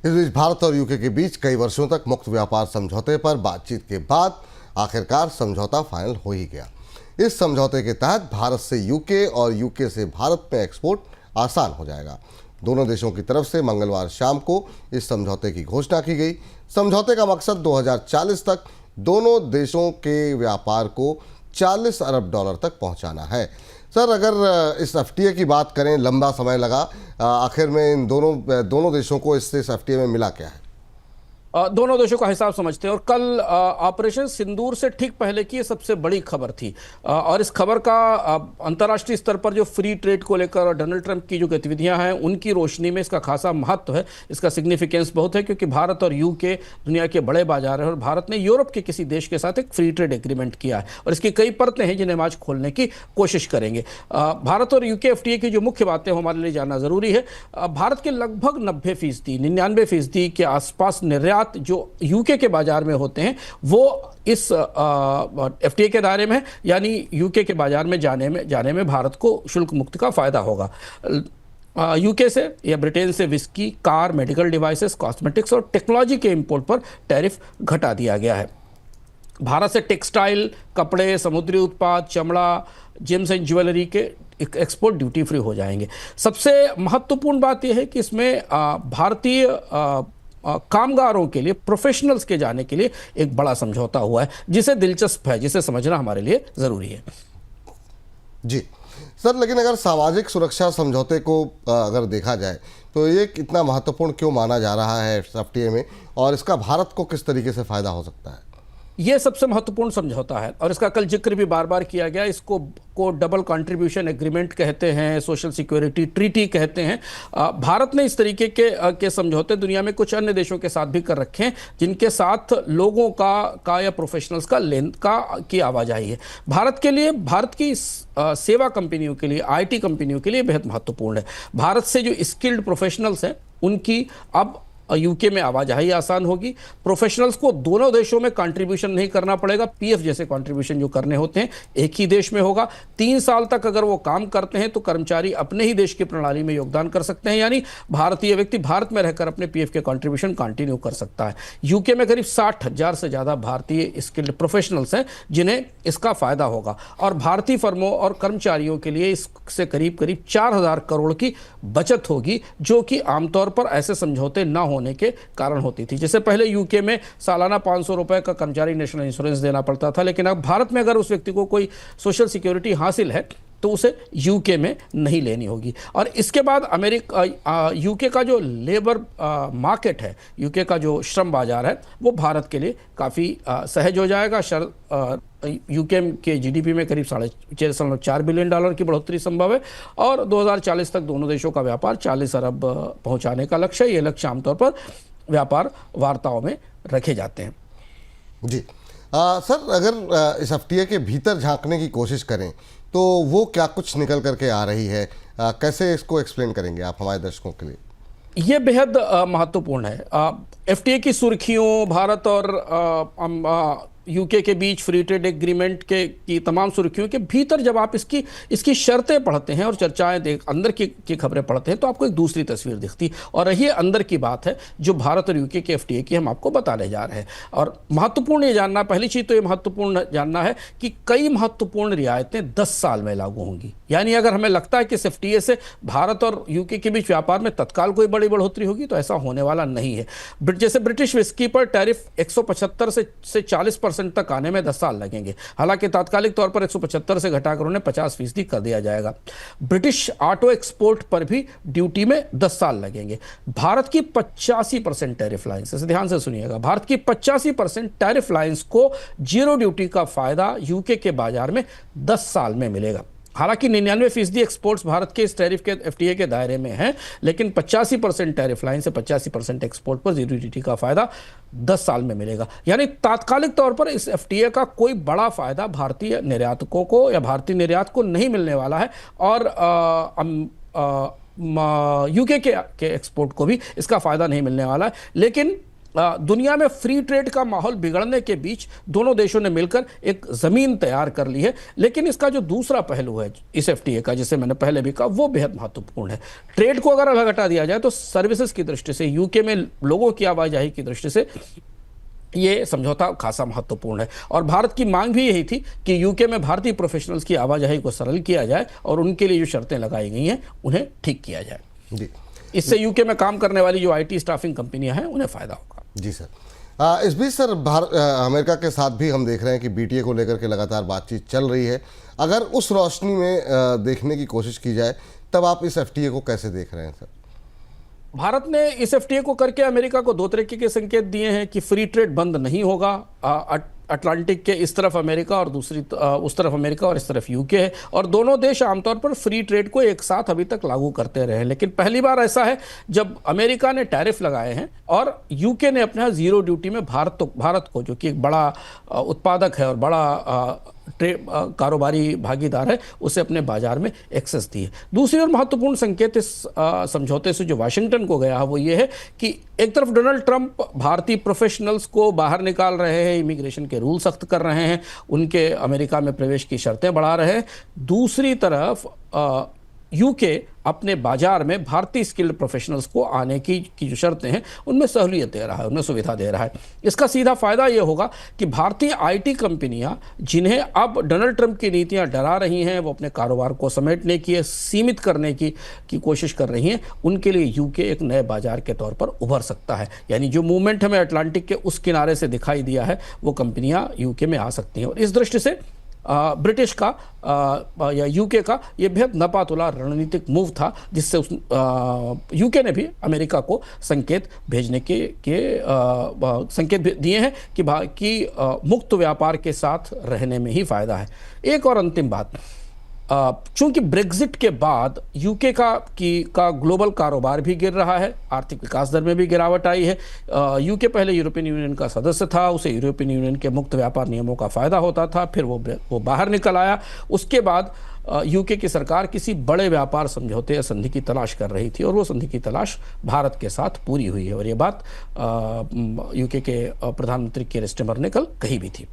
इस बीच भारत और यूके के बीच कई वर्षों तक मुक्त व्यापार समझौते पर बातचीत के बाद आखिरकार समझौता फाइनल हो ही गया। इस समझौते के तहत भारत से यूके और यूके से भारत में एक्सपोर्ट आसान हो जाएगा। दोनों देशों की तरफ से मंगलवार शाम को इस समझौते की घोषणा की गई। समझौते का मकसद 2040 तक दोनों देशों के व्यापार को 40 अरब डॉलर तक पहुंचाना है। सर, अगर इस एफटीए की बात करें, लंबा समय लगा, आखिर में इन दोनों देशों को इस एफटीए में मिला क्या है? दोनों देशों का हिसाब समझते हैं और कल ऑपरेशन सिंदूर से ठीक पहले की ये सबसे बड़ी खबर थी और इस खबर का अंतर्राष्ट्रीय स्तर पर जो फ्री ट्रेड को लेकर डोनाल्ड ट्रंप की जो गतिविधियां हैं उनकी रोशनी में इसका खासा महत्व है। इसका सिग्निफिकेंस बहुत है क्योंकि भारत और यूके दुनिया के बड़े बाजार हैं और भारत ने यूरोप के किसी देश के साथ एक फ्री ट्रेड एग्रीमेंट किया है और इसकी कई परतें हैं जिन्हें हम आज खोलने की कोशिश करेंगे। भारत और यूके एफटीए की जो मुख्य बातें हमारे लिए जानना जरूरी है। भारत के लगभग 90%, 99% के आसपास निर्यात जो यूके के बाजार में होते हैं वो इस एफटीए के दायरे में है, यानी यूके के बाजार में जाने में भारत को शुल्क मुक्त का फायदा होगा। यूके से या ब्रिटेन से whisky, car, medical devices, cosmetics और टेक्नोलॉजी के इंपोर्ट पर टैरिफ घटा दिया गया है। भारत से टेक्सटाइल, कपड़े, समुद्री उत्पाद, चमड़ा, जेम्स एंड ज्वेलरी के एक्सपोर्ट ड्यूटी फ्री हो जाएंगे। सबसे महत्वपूर्ण बात यह है कि इसमें भारतीय कामगारों के लिए, प्रोफेशनल्स के जाने के लिए एक बड़ा समझौता हुआ है जिसे दिलचस्प है, जिसे समझना हमारे लिए जरूरी है। जी सर, लेकिन अगर सामाजिक सुरक्षा समझौते को अगर देखा जाए तो ये कितना महत्वपूर्ण क्यों माना जा रहा है एफटीए में, और इसका भारत को किस तरीके से फायदा हो सकता है? यह सबसे महत्वपूर्ण समझौता है और इसका कल जिक्र भी बार बार किया गया। इसको डबल कंट्रीब्यूशन एग्रीमेंट कहते हैं, सोशल सिक्योरिटी ट्रीटी कहते हैं। भारत ने इस तरीके के समझौते दुनिया में कुछ अन्य देशों के साथ भी कर रखे हैं जिनके साथ लोगों का या प्रोफेशनल्स की आवाजाही है। भारत के लिए, भारत की सेवा कंपनियों के लिए, आईटी कंपनियों के लिए बेहद महत्वपूर्ण है। भारत से जो स्किल्ड प्रोफेशनल्स हैं उनकी अब यूके में आवाजाही आसान होगी। प्रोफेशनल्स को दोनों देशों में कंट्रीब्यूशन नहीं करना पड़ेगा। पीएफ जैसे कंट्रीब्यूशन जो करने होते हैं एक ही देश में होगा। 3 साल तक अगर वो काम करते हैं तो कर्मचारी अपने ही देश की प्रणाली में योगदान कर सकते हैं, यानी भारतीय व्यक्ति भारत में रहकर अपने पीएफ के कंट्रीब्यूशन कंटिन्यू कर सकता है। यूके में करीब 60,000 से ज़्यादा भारतीय स्किल्ड प्रोफेशनल्स हैं जिन्हें इसका फायदा होगा और भारतीय फर्मों और कर्मचारियों के लिए इससे करीब 4,000 करोड़ की बचत होगी, जो कि आमतौर पर ऐसे समझौते न होने के कारण होती थी। जैसे पहले यूके में सालाना 500 रुपए का कर्मचारी नेशनल इंश्योरेंस देना पड़ता था, लेकिन अब भारत में अगर उस व्यक्ति को कोई सोशल सिक्योरिटी हासिल है तो उसे यूके में नहीं लेनी होगी। और इसके बाद यूके का जो लेबर मार्केट है, यूके का जो श्रम बाजार है, वो भारत के लिए काफ़ी सहज हो जाएगा। यूके के जीडीपी में करीब $6.4 बिलियन की बढ़ोतरी संभव है और 2040 तक दोनों देशों का व्यापार 40 अरब पहुंचाने का लक्ष्य है। ये लक्ष्य आमतौर पर व्यापार वार्ताओं में रखे जाते हैं। जी सर, अगर इस एफटीए के भीतर झांकने की कोशिश करें तो वो क्या कुछ निकल करके आ रही है, कैसे इसको एक्सप्लेन करेंगे आप हमारे दर्शकों के लिए? ये बेहद महत्वपूर्ण है। एफटीए की सुर्खियों, भारत और यूके के बीच फ्री ट्रेड एग्रीमेंट की तमाम सुर्खियों के भीतर जब आप इसकी शर्तें पढ़ते हैं और चर्चाएं अंदर की खबरें पढ़ते हैं तो आपको एक दूसरी तस्वीर दिखती, और ये अंदर की बात है जो भारत और यूके के एफटीए की हम आपको बताने जा रहे हैं। और महत्वपूर्ण ये जानना, पहली चीज़ तो ये महत्वपूर्ण जानना है कि कई महत्वपूर्ण रियायतें 10 साल में लागू होंगी। यानी अगर हमें लगता है कि इस एफटीए से भारत और यूके के बीच व्यापार में तत्काल कोई बड़ी बढ़ोतरी होगी तो ऐसा होने वाला नहीं है। जैसे ब्रिटिश विस्की पर टैरिफ 175 से 40% तक आने में 10 साल लगेंगे। हालांकि तात्कालिक तौर पर 175 से घटाकर उन्हें 50% कर दिया जाएगा। ब्रिटिश ऑटो एक्सपोर्ट पर भी ड्यूटी में 10 साल लगेंगे। भारत की 85% टैरिफ लाइन्स, इसे ध्यान से सुनिएगा, भारत की 85% टैरिफ लाइन्स को जीरो ड्यूटी का फायदा यूके के बाजार में 10 साल में मिलेगा। हालांकि 99% एक्सपोर्ट्स भारत के इस टैरिफ के एफटीए के दायरे में हैं, लेकिन 85% टैरिफ लाइन से 85% एक्सपोर्ट पर जीरो ड्यूटी का फायदा 10 साल में मिलेगा। यानी तात्कालिक तौर पर इस एफटीए का कोई बड़ा फायदा भारतीय निर्यातकों को या भारतीय निर्यात को नहीं मिलने वाला है और यूके के एक्सपोर्ट को भी इसका फायदा नहीं मिलने वाला है। लेकिन दुनिया में फ्री ट्रेड का माहौल बिगड़ने के बीच दोनों देशों ने मिलकर एक जमीन तैयार कर ली है। लेकिन इसका जो दूसरा पहलू है इस एफटीए का, जिसे मैंने पहले भी कहा, वो बेहद महत्वपूर्ण है। ट्रेड को अगर अलग हटा दिया जाए तो सर्विसेज की दृष्टि से, यूके में लोगों की आवाजाही की दृष्टि से ये समझौता खासा महत्वपूर्ण है। और भारत की मांग भी यही थी कि यूके में भारतीय प्रोफेशनल्स की आवाजाही को सरल किया जाए और उनके लिए जो शर्तें लगाई गई हैं उन्हें ठीक किया जाए। जी, इससे यूके में काम करने वाली जो आईटी स्टाफिंग कंपनियां हैं उन्हें फायदा होगा। जी सर। इस बीच सर अमेरिका के साथ भी हम देख रहे हैं कि बीटीए को लेकर के लगातार बातचीत चल रही है। अगर उस रोशनी में देखने की कोशिश की जाए तब आप इस एफटीए को कैसे देख रहे हैं सर? भारत ने इस एफटीए को करके अमेरिका को दो तरीके के संकेत दिए हैं कि फ्री ट्रेड बंद नहीं होगा। अटलांटिक के इस तरफ अमेरिका और दूसरी उस तरफ अमेरिका और इस तरफ यूके है, और दोनों देश आमतौर पर फ्री ट्रेड को एक साथ अभी तक लागू करते रहे हैं। लेकिन पहली बार ऐसा है जब अमेरिका ने टैरिफ लगाए हैं और यूके ने अपने यहाँ जीरो ड्यूटी में भारत को, जो कि एक बड़ा उत्पादक है और बड़ा कारोबारी भागीदार है, उसे अपने बाजार में एक्सेस दी है। दूसरी ओर महत्वपूर्ण संकेत इस समझौते से जो वाशिंगटन को गया है वो ये है कि एक तरफ डोनाल्ड ट्रंप भारतीय प्रोफेशनल्स को बाहर निकाल रहे हैं, इमिग्रेशन के रूल सख्त कर रहे हैं, उनके अमेरिका में प्रवेश की शर्तें बढ़ा रहे हैं। दूसरी तरफ यूके अपने बाजार में भारतीय स्किल्ड प्रोफेशनल्स को आने की जो शर्तें हैं उनमें सहूलियत दे रहा है, उनमें सुविधा दे रहा है। इसका सीधा फायदा यह होगा कि भारतीय आईटी कंपनियां, जिन्हें अब डोनाल्ड ट्रंप की नीतियां डरा रही हैं, वो अपने कारोबार को समेटने की, सीमित करने की कोशिश कर रही हैं, उनके लिए यूके एक नए बाजार के तौर पर उभर सकता है। यानी जो मूवमेंट हमें अटलांटिक के उस किनारे से दिखाई दिया है वो कंपनियां यूके में आ सकती हैं। और इस दृष्टि से ब्रिटिश का या यूके का ये बेहद नपातुला रणनीतिक मूव था, जिससे यूके ने भी अमेरिका को संकेत भेजने के संकेत दिए हैं कि मुक्त व्यापार के साथ रहने में ही फायदा है। एक और अंतिम बात, चूंकि ब्रेग्जिट के बाद यूके का ग्लोबल कारोबार भी गिर रहा है, आर्थिक विकास दर में भी गिरावट आई है। यूके पहले यूरोपियन यूनियन का सदस्य था, उसे यूरोपियन यूनियन के मुक्त व्यापार नियमों का फायदा होता था, फिर वो बाहर निकल आया। उसके बाद यूके की सरकार किसी बड़े व्यापार समझौते या संधि की तलाश कर रही थी और वो संधि की तलाश भारत के साथ पूरी हुई है। और ये बात यूके के प्रधानमंत्री कीर स्टारमर ने कल कही भी थी।